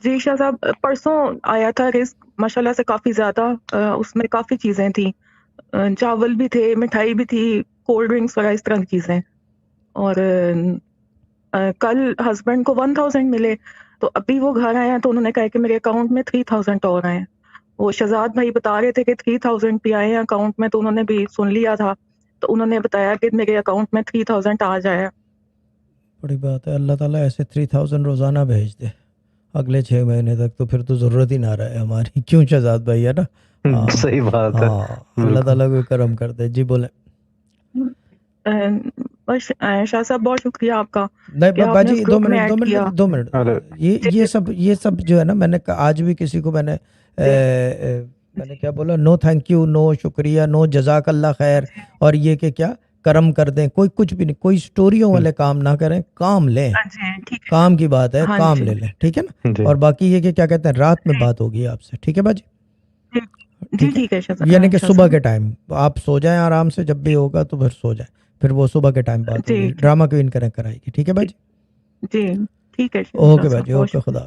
جی شاہ صاحب، پرسوں آیا تھا رزق ماشاءاللہ سے کافی زیادہ، اس میں کافی چیزیں تھیں، چاول بھی تھے، مٹھائی بھی تھی، کولڈ ڈرنکس وغیرہ اس طرح کی چیزیں. اور کل ہسبینڈ کو 1000 ملے، تو ابھی وہ گھر آئے ہیں تو انہوں نے کہا کہ میرے اکاؤنٹ میں 3000 اور آئے ہیں. وہ شہزاد بھائی بتا رہے تھے کہ 3000 بھی آئے ہیں اکاؤنٹ میں، تو انہوں نے بھی سن لیا تھا، تو انہوں نے بتایا کہ میرے اکاؤنٹ میں 3000 آ جائے. بڑی بات ہے، اللہ تعالیٰ ایسے 3000 روزانہ بھیج دے اگلے 6 مہینے تک، تو پھر تو ضرورت ہی نہ رہے ہماری. کیوں شہزاد بھائی، ہے نا؟ ہاں صحیح بات ہے، ہاں، اللہ بالکل. تعالیٰ کو کرم کر دے. جی بولیں. بس شاہ صاحب بہت شکریہ آپ کا کہ نہیں آپ نے اس باجی، دو گروپ میں منٹ ایڈ کیا. 2 منٹ. ارے یہ سب جو ہے نا، میں نے آج بھی کسی کو میں نے کیا بولا، نو تھینک یو، نو شکریہ، نو جزاک اللہ خیر، اور یہ کہ کیا کرم کر دیں، کوئی کچھ بھی نہیں، کوئی سٹوریوں والے کام نہ کریں، کام لیں. جی ٹھیک ہے. کام کی بات ہے، ہاں کام جی لے لیں، ٹھیک ہے نا. جی اور باقی یہ کہ کیا کہتے ہیں، رات میں جی بات ہوگی آپ سے، ٹھیک ہے باجی؟ جی ٹھیک ہے، ٹھیک ہے یعنی کہ شاہ صبح صاحب. کے ٹائم آپ سو جائیں آرام سے، جب بھی ہوگا تو پھر سو جائیں، پھر وہ صبح کے ٹائم بات جی ہوگی، ٹھیک ڈرامہ کوئین کرائے گی، ٹھیک ہے باجی؟ جی ٹھیک ہے شاہ اوکے صاحب، باجی، بہت اوکے، شکریہ. خدا.